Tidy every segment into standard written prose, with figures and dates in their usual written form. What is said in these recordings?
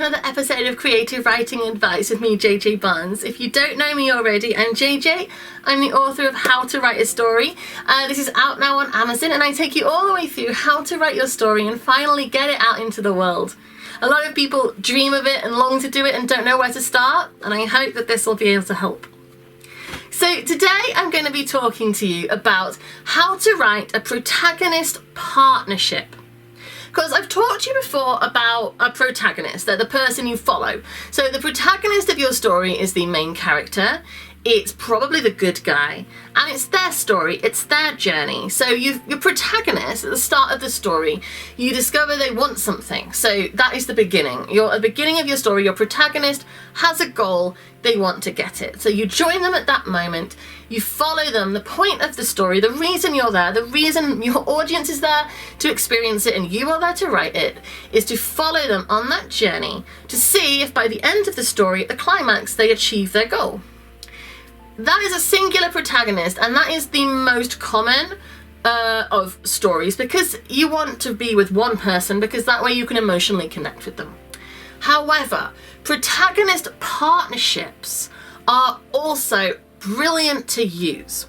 to another episode of Creative Writing Advice with me, JJ Barnes. If you don't know me already, I'm JJ. I'm the author of How to Write a Story. This is out now on Amazon, and I take you all the way through how to write your story and finally get it out into the world. A lot of people dream of it and long to do it and don't know where to start, and I hope that this will be able to help. So today I'm going to be talking to you about how to write a protagonist partnership. Because I've talked to you before about a protagonist, they're the person you follow. So the protagonist of your story is the main character. It's probably the good guy, and it's their story, it's their journey. So your protagonist, at the start of the story, you discover they want something. So that is the beginning. At the beginning of your story, your protagonist has a goal, they want to get it. So you join them at that moment, you follow them. The point of the story, the reason you're there, the reason your audience is there to experience it and you are there to write it, is to follow them on that journey to see if by the end of the story, at the climax, they achieve their goal. That is a singular protagonist, and that is the most common of stories, because you want to be with one person, because that way you can emotionally connect with them. However, protagonist partnerships are also brilliant to use.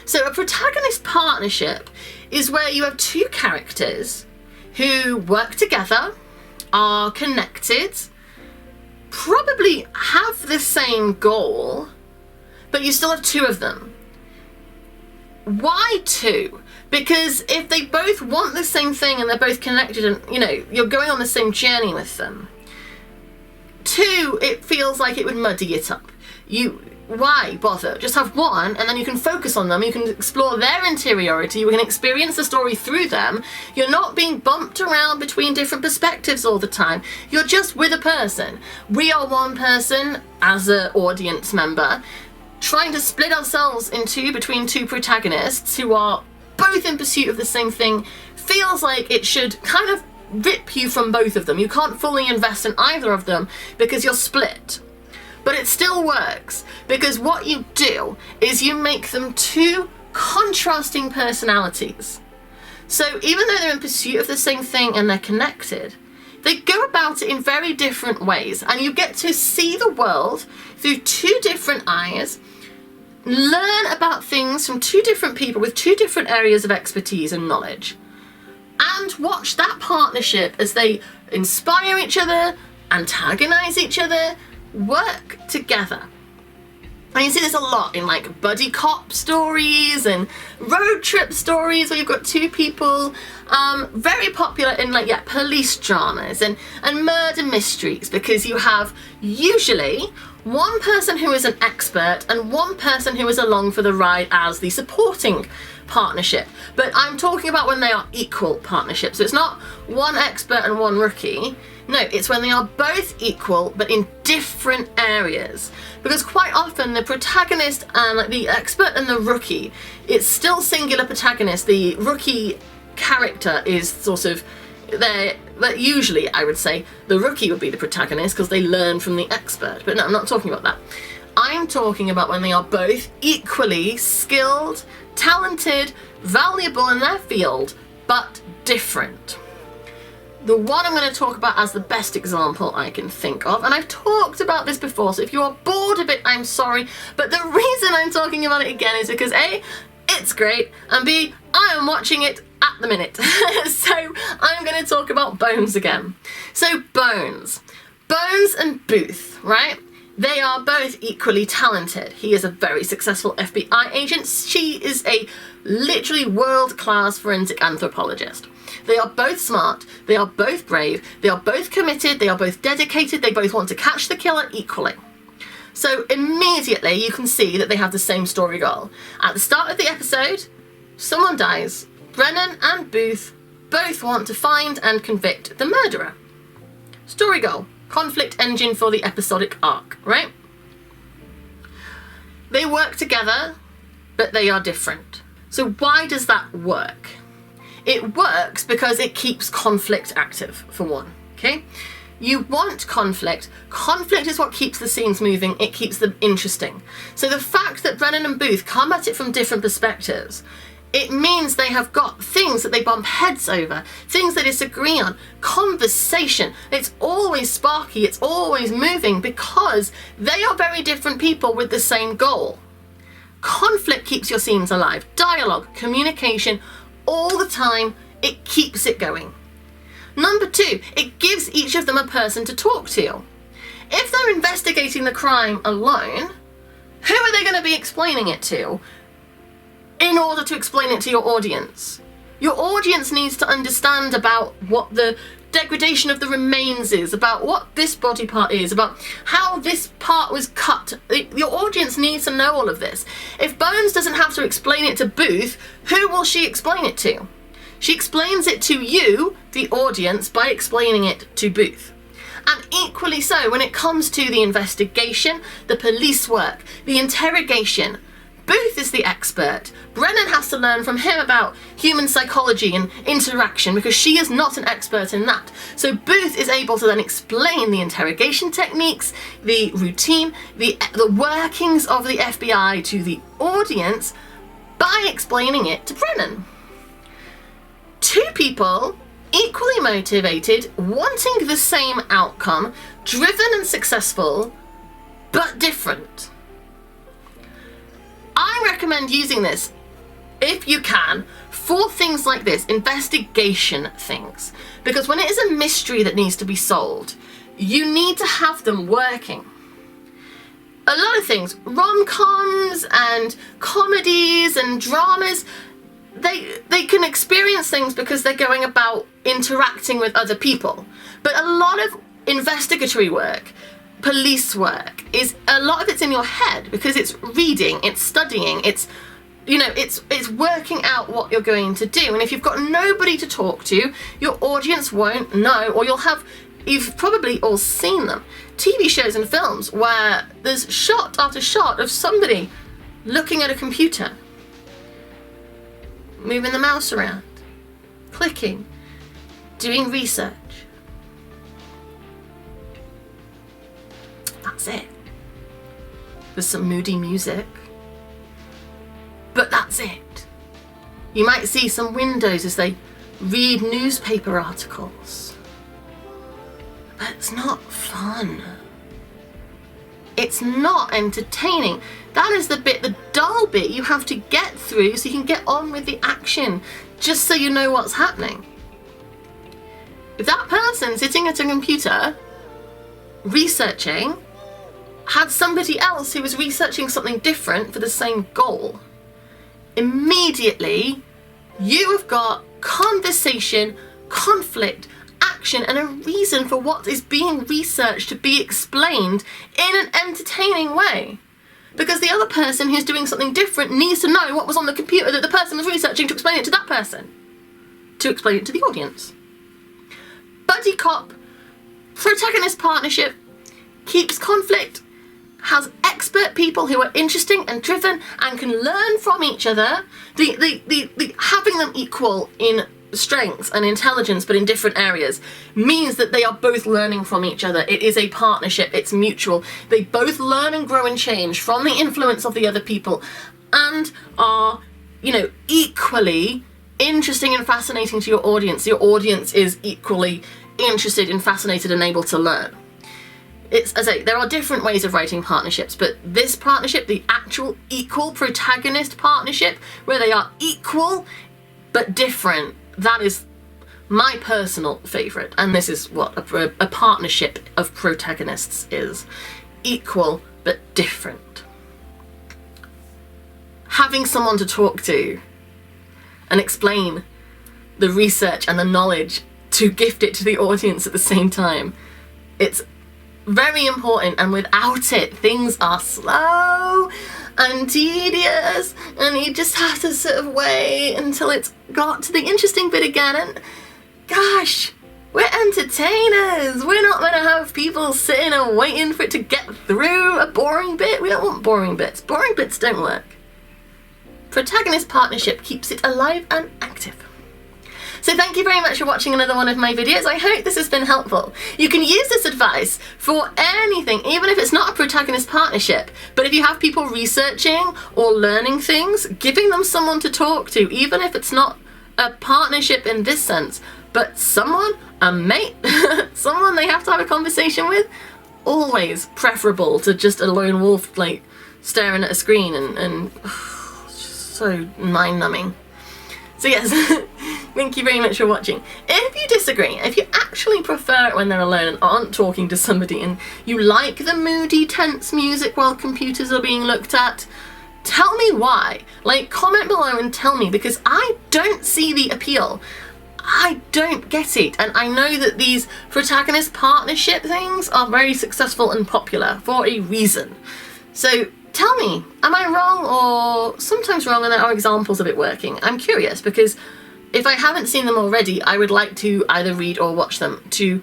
So a protagonist partnership is where you have two characters who work together, are connected, probably have the same goal, but you still have two of them. Why two? Because if they both want the same thing and they're both connected and, you're going on the same journey with them, two, it feels like it would muddy it up. Why bother? Just have one, and then you can focus on them, you can explore their interiority, you can experience the story through them. You're not being bumped around between different perspectives all the time. You're just with a person. We are one person as an audience member, trying to split ourselves in two between two protagonists who are both in pursuit of the same thing. Feels like it should kind of rip you from both of them. You can't fully invest in either of them because you're split. But it still works, because what you do is you make them two contrasting personalities. So even though they're in pursuit of the same thing and they're connected, they go about it in very different ways, and you get to see the world through two different eyes, learn about things from two different people with two different areas of expertise and knowledge, and watch that partnership as they inspire each other, antagonize each other, work together. And you see this a lot in like buddy cop stories and road trip stories where you've got two people, very popular in police dramas and murder mysteries, because you have usually one person who is an expert and one person who is along for the ride as the supporting partnership. But I'm talking about when they are equal partnerships. So it's not one expert and one rookie. No, it's when they are both equal but in different areas. Because quite often the protagonist and the expert and the rookie, it's still singular protagonist. The rookie character is sort of there. Usually I would say the rookie would be the protagonist because they learn from the expert. But no, I'm not talking about that. I'm talking about when they are both equally skilled, talented, valuable in their field, but different. The one I'm going to talk about as the best example I can think of, and I've talked about this before, so if you are bored of it, I'm sorry, but the reason I'm talking about it again is because A, it's great, and B, I am watching it at the minute. So I'm going to talk about Bones again. So Bones and Booth, right? They are both equally talented. He is a very successful FBI agent. She is a literally world-class forensic anthropologist. They are both smart, they are both brave, they are both committed, they are both dedicated, they both want to catch the killer equally. So immediately you can see that they have the same story goal. At the start of the episode, someone dies. Brennan and Booth both want to find and convict the murderer. Story goal, conflict engine for the episodic arc, right? They work together, but they are different. So why does that work? It works because it keeps conflict active, for one, okay? You want conflict. Conflict is what keeps the scenes moving. It keeps them interesting. So the fact that Brennan and Booth come at it from different perspectives It means they have got things that they bump heads over, things they disagree on, conversation. It's always sparky, it's always moving, because they are very different people with the same goal. Conflict keeps your scenes alive. Dialogue, communication, all the time, it keeps it going. Number 2, it gives each of them a person to talk to. If they're investigating the crime alone, who are they going to be explaining it to in order to explain it to your audience? Your audience needs to understand about what the degradation of the remains is, about what this body part is, about how this part was cut. Your audience needs to know all of this. If Bones doesn't have to explain it to Booth, who will she explain it to? She explains it to you, the audience, by explaining it to Booth. And equally so, when it comes to the investigation, the police work, the interrogation, Booth is the expert. Brennan has to learn from him about human psychology and interaction, because she is not an expert in that. So Booth is able to then explain the interrogation techniques, the routine, the workings of the FBI to the audience by explaining it to Brennan. 2 people, equally motivated, wanting the same outcome, driven and successful, but different. I recommend using this, if you can, for things like this, investigation things. Because when it is a mystery that needs to be solved, you need to have them working. A lot of things, rom-coms and comedies and dramas, they can experience things because they're going about interacting with other people. But a lot of investigatory work, police work, is a lot of it's in your head, because it's reading, it's studying, it's working out what you're going to do. And if you've got nobody to talk to, your audience won't know, or you've probably all seen them. TV shows and films where there's shot after shot of somebody looking at a computer, moving the mouse around, clicking, doing research. That's it. There's some moody music, but that's it. You might see some windows as they read newspaper articles, but it's not fun. It's not entertaining. That is the bit, the dull bit you have to get through so you can get on with the action, just so you know what's happening. If that person sitting at a computer researching had somebody else who was researching something different for the same goal, immediately you have got conversation, conflict, action, and a reason for what is being researched to be explained in an entertaining way. Because the other person who's doing something different needs to know what was on the computer that the person was researching to explain it to that person, to explain it to the audience. Buddy cop, protagonist partnership, keeps conflict, has expert people who are interesting and driven and can learn from each other. Having them equal in strengths and intelligence but in different areas means that they are both learning from each other. It is a partnership, it's mutual. They both learn and grow and change from the influence of the other people and are, equally interesting and fascinating to your audience. Your audience is equally interested and fascinated and able to learn. As I say, there are different ways of writing partnerships, but this partnership, the actual equal protagonist partnership, where they are equal but different, that is my personal favourite, and this is what a partnership of protagonists is. Equal but different. Having someone to talk to and explain the research and the knowledge to gift it to the audience at the same time. It's very important, and without it, things are slow and tedious, and you just have to sort of wait until it's got to the interesting bit again. And gosh, we're entertainers. We're not going to have people sitting and waiting for it to get through a boring bit. We don't want boring bits. Boring bits don't work. Protagonist partnership keeps it alive and active. So thank you very much for watching another one of my videos. I hope this has been helpful. You can use this advice for anything, even if it's not a protagonist partnership. But if you have people researching or learning things, giving them someone to talk to, even if it's not a partnership in this sense, but someone, a mate, someone they have to have a conversation with, always preferable to just a lone wolf like staring at a screen and so mind-numbing. So yes, thank you very much for watching. If you disagree, if you actually prefer it when they're alone and aren't talking to somebody, and you like the moody, tense music while computers are being looked at, tell me why. Like, comment below and tell me, because I don't see the appeal. I don't get it, and I know that these protagonist partnership things are very successful and popular for a reason. So tell me, am I wrong, or sometimes wrong and there are examples of it working? I'm curious, because if I haven't seen them already, I would like to either read or watch them to,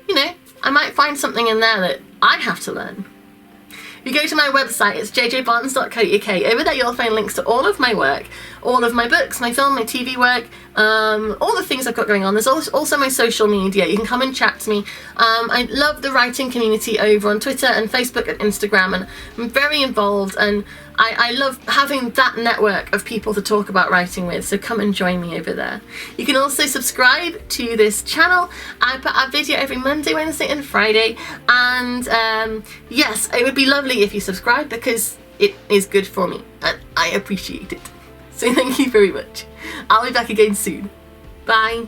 you know, I might find something in there that I have to learn. If you go to my website, it's jjbarnes.co.uk. Over there you'll find links to all of my work, all of my books, my film, my TV work, all the things I've got going on. There's also my social media. You can come and chat to me. I love the writing community over on Twitter and Facebook and Instagram, and I'm very involved, and I love having that network of people to talk about writing with, so come and join me over there. You can also subscribe to this channel. I put out a video every Monday, Wednesday and Friday, and yes, it would be lovely if you subscribe, because it is good for me and I appreciate it. So thank you very much. I'll be back again soon. Bye.